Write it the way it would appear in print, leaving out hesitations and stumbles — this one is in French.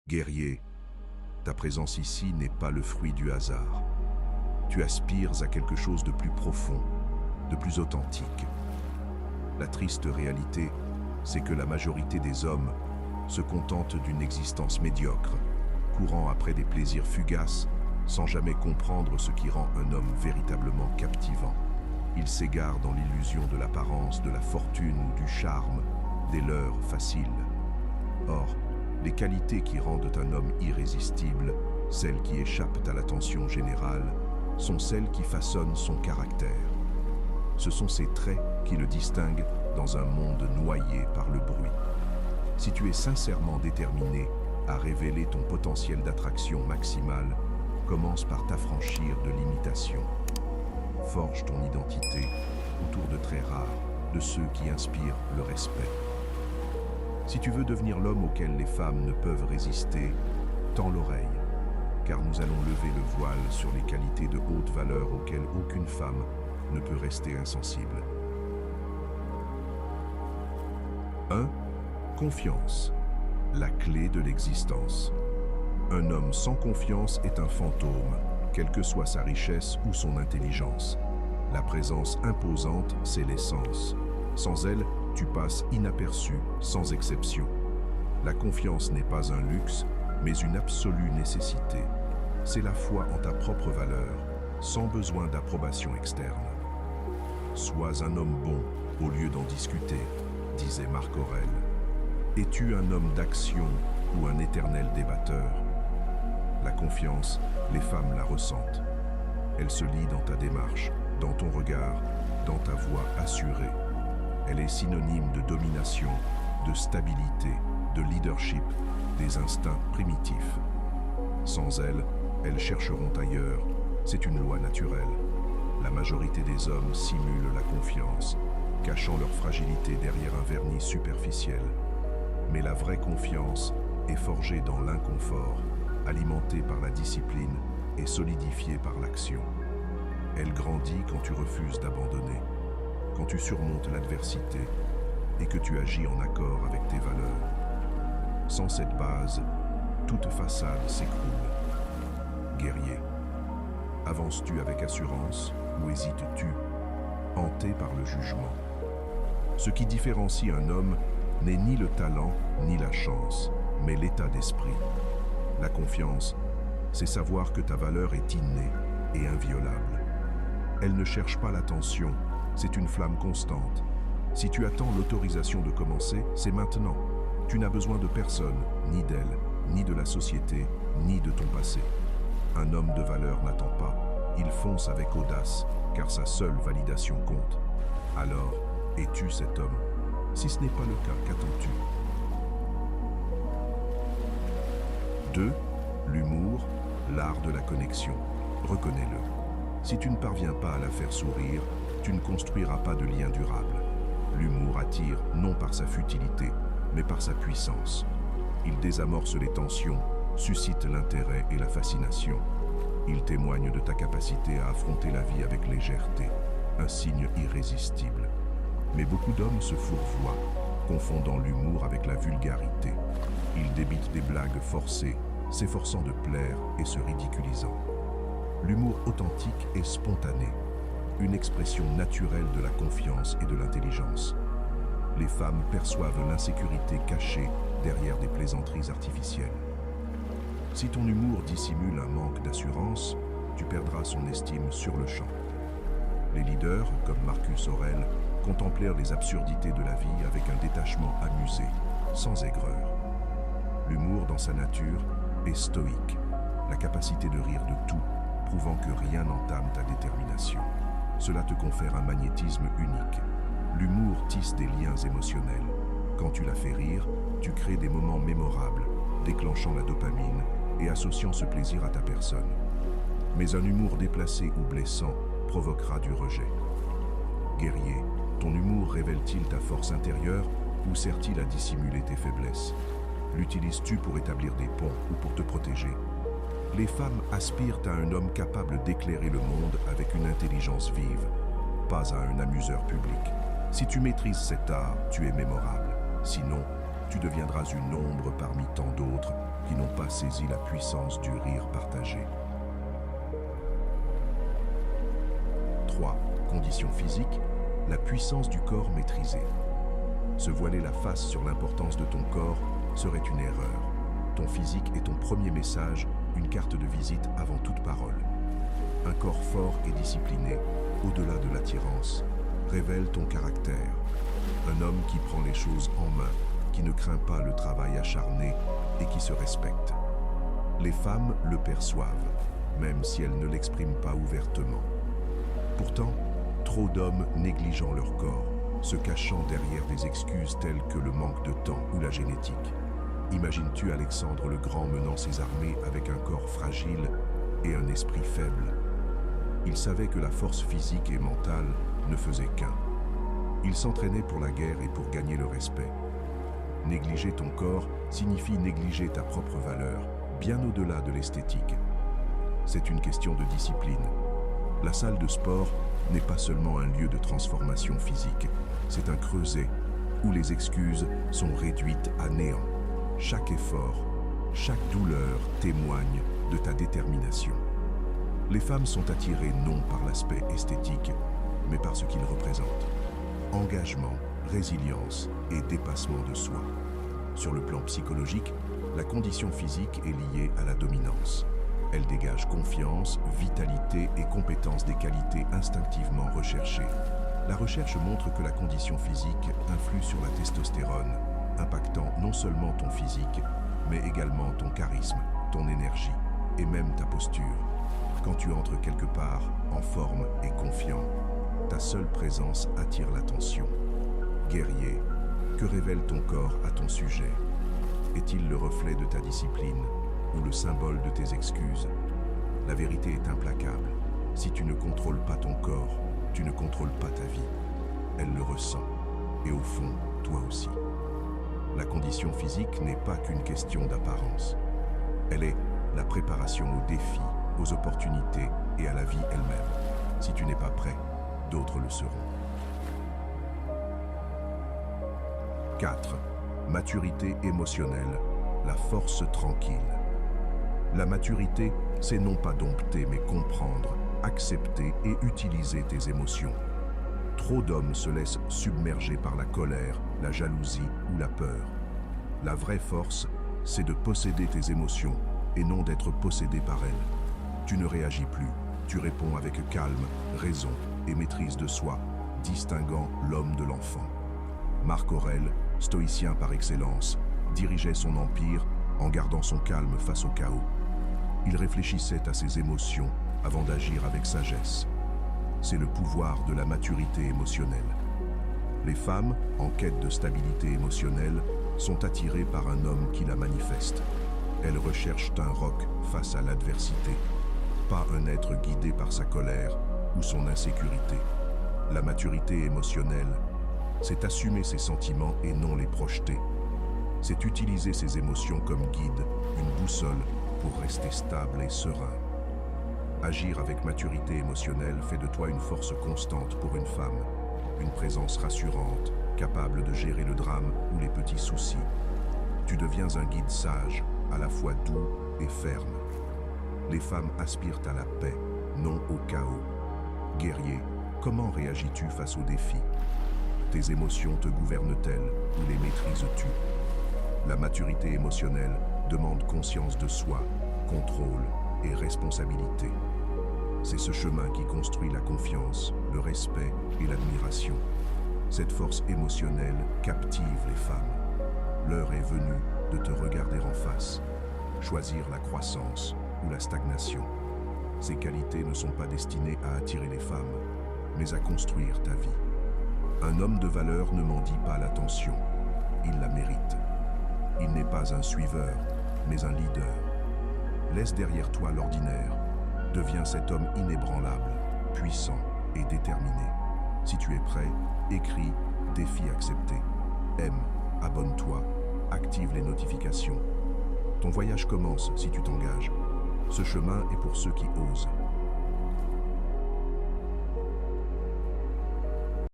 Guerrier, ta présence ici n'est pas le fruit du hasard. Tu aspires à quelque chose de plus profond, de plus authentique. La triste réalité, c'est que la majorité des hommes se contentent d'une existence médiocre, courant après des plaisirs fugaces, sans jamais comprendre ce qui rend un homme véritablement captivant. Ils s'égarent dans l'illusion de l'apparence, de la fortune ou du charme, des leurres faciles. Or, les qualités qui rendent un homme irrésistible, celles qui échappent à l'attention générale, sont celles qui façonnent son caractère. Ce sont ces traits qui le distinguent dans un monde noyé par le bruit. Si tu es sincèrement déterminé à révéler ton potentiel d'attraction maximale, commence par t'affranchir de l'imitation. Forge ton identité autour de traits rares, de ceux qui inspirent le respect. Si tu veux devenir l'homme auquel les femmes ne peuvent résister, tends l'oreille, car nous allons lever le voile sur les qualités de haute valeur auxquelles aucune femme ne peut rester insensible. 1. Confiance, la clé de l'existence. Un homme sans confiance est un fantôme, quelle que soit sa richesse ou son intelligence. La présence imposante, c'est l'essence. Sans elle, tu passes inaperçu, sans exception. La confiance n'est pas un luxe, mais une absolue nécessité. C'est la foi en ta propre valeur, sans besoin d'approbation externe. Sois un homme bon, au lieu d'en discuter, disait Marc Aurèle. Es-tu un homme d'action ou un éternel débatteur? La confiance, les femmes la ressentent. Elle se lit dans ta démarche, dans ton regard, dans ta voix assurée. Elle est synonyme de domination, de stabilité, de leadership, des instincts primitifs. Sans elle, elles chercheront ailleurs. C'est une loi naturelle. La majorité des hommes simulent la confiance, cachant leur fragilité derrière un vernis superficiel. Mais la vraie confiance est forgée dans l'inconfort, alimentée par la discipline et solidifiée par l'action. Elle grandit quand tu refuses d'abandonner, quand tu surmontes l'adversité et que tu agis en accord avec tes valeurs. Sans cette base, toute façade s'écroule. Guerrier, avances-tu avec assurance ou hésites-tu, hanté par le jugement? Ce qui différencie un homme n'est ni le talent ni la chance, mais l'état d'esprit. La confiance, c'est savoir que ta valeur est innée et inviolable. Elle ne cherche pas l'attention, c'est une flamme constante. Si tu attends l'autorisation de commencer, c'est maintenant. Tu n'as besoin de personne, ni d'elle, ni de la société, ni de ton passé. Un homme de valeur n'attend pas, il fonce avec audace, car sa seule validation compte. Alors, es-tu cet homme? Si ce n'est pas le cas, qu'attends-tu? 2. L'humour, l'art de la connexion. Reconnais-le. Si tu ne parviens pas à la faire sourire, tu ne construiras pas de lien durable. L'humour attire non par sa futilité, mais par sa puissance. Il désamorce les tensions, suscite l'intérêt et la fascination. Il témoigne de ta capacité à affronter la vie avec légèreté, un signe irrésistible. Mais beaucoup d'hommes se fourvoient, confondant l'humour avec la vulgarité. Ils débitent des blagues forcées, s'efforçant de plaire et se ridiculisant. L'humour authentique est spontané, une expression naturelle de la confiance et de l'intelligence. Les femmes perçoivent l'insécurité cachée derrière des plaisanteries artificielles. Si ton humour dissimule un manque d'assurance, tu perdras son estime sur le champ. Les leaders, comme Marcus Aurèle, contemplèrent les absurdités de la vie avec un détachement amusé, sans aigreur. L'humour dans sa nature est stoïque, la capacité de rire de tout, prouvant que rien n'entame ta détermination. Cela te confère un magnétisme unique. L'humour tisse des liens émotionnels. Quand tu la fais rire, tu crées des moments mémorables, déclenchant la dopamine et associant ce plaisir à ta personne. Mais un humour déplacé ou blessant provoquera du rejet. Guerrier, ton humour révèle-t-il ta force intérieure ou sert-il à dissimuler tes faiblesses? L'utilises-tu pour établir des ponts ou pour te protéger? Les femmes aspirent à un homme capable d'éclairer le monde avec une intelligence vive, pas à un amuseur public. Si tu maîtrises cet art, tu es mémorable. Sinon, tu deviendras une ombre parmi tant d'autres qui n'ont pas saisi la puissance du rire partagé. 3. Condition physique, la puissance du corps maîtrisé. Se voiler la face sur l'importance de ton corps serait une erreur. Ton physique est ton premier message, une carte de visite avant toute parole. Un corps fort et discipliné, au-delà de l'attirance, révèle ton caractère. Un homme qui prend les choses en main, qui ne craint pas le travail acharné et qui se respecte. Les femmes le perçoivent, même si elles ne l'expriment pas ouvertement. Pourtant, trop d'hommes négligeant leur corps, se cachant derrière des excuses telles que le manque de temps ou la génétique. Imagines-tu Alexandre le Grand menant ses armées avec un corps fragile et un esprit faible? Il savait que la force physique et mentale ne faisait qu'un. Il s'entraînait pour la guerre et pour gagner le respect. Négliger ton corps signifie négliger ta propre valeur, bien au-delà de l'esthétique. C'est une question de discipline. La salle de sport n'est pas seulement un lieu de transformation physique, c'est un creuset où les excuses sont réduites à néant. Chaque effort, chaque douleur témoigne de ta détermination. Les femmes sont attirées non par l'aspect esthétique, mais par ce qu'il représente. Engagement, résilience et dépassement de soi. Sur le plan psychologique, la condition physique est liée à la dominance. Elle dégage confiance, vitalité et compétence, des qualités instinctivement recherchées. La recherche montre que la condition physique influe sur la testostérone, impactant non seulement ton physique, mais également ton charisme, ton énergie et même ta posture. Quand tu entres quelque part en forme et confiant, ta seule présence attire l'attention. Guerrier, que révèle ton corps à ton sujet? Est-il le reflet de ta discipline ou le symbole de tes excuses? La vérité est implacable. Si tu ne contrôles pas ton corps, tu ne contrôles pas ta vie. Elle le ressent. Et au fond, toi aussi. La condition physique n'est pas qu'une question d'apparence. Elle est la préparation aux défis, aux opportunités et à la vie elle-même. Si tu n'es pas prêt, d'autres le seront. 4. Maturité émotionnelle, la force tranquille. La maturité, c'est non pas dompter, mais comprendre, accepter et utiliser tes émotions. Trop d'hommes se laissent submerger par la colère, la jalousie ou la peur. La vraie force, c'est de posséder tes émotions et non d'être possédé par elles. Tu ne réagis plus, tu réponds avec calme, raison et maîtrise de soi, distinguant l'homme de l'enfant. Marc Aurèle, stoïcien par excellence, dirigeait son empire en gardant son calme face au chaos. Il réfléchissait à ses émotions avant d'agir avec sagesse. C'est le pouvoir de la maturité émotionnelle. Les femmes, en quête de stabilité émotionnelle, sont attirées par un homme qui la manifeste. Elles recherchent un roc face à l'adversité, pas un être guidé par sa colère ou son insécurité. La maturité émotionnelle, c'est assumer ses sentiments et non les projeter. C'est utiliser ses émotions comme guide, une boussole pour rester stable et serein. Agir avec maturité émotionnelle fait de toi une force constante pour une femme, une présence rassurante, capable de gérer le drame ou les petits soucis. Tu deviens un guide sage, à la fois doux et ferme. Les femmes aspirent à la paix, non au chaos. Guerrier, comment réagis-tu face aux défis? Tes émotions te gouvernent-elles ou les maîtrises-tu? La maturité émotionnelle demande conscience de soi, contrôle et responsabilité. C'est ce chemin qui construit la confiance, le respect et l'admiration. Cette force émotionnelle captive les femmes. L'heure est venue de te regarder en face, choisir la croissance ou la stagnation. Ces qualités ne sont pas destinées à attirer les femmes, mais à construire ta vie. Un homme de valeur ne mendie pas l'attention, il la mérite. Il n'est pas un suiveur, mais un leader. Laisse derrière toi l'ordinaire. Deviens cet homme inébranlable, puissant et déterminé. Si tu es prêt, écris « Défi accepté ». Aime, abonne-toi, active les notifications. Ton voyage commence si tu t'engages. Ce chemin est pour ceux qui osent.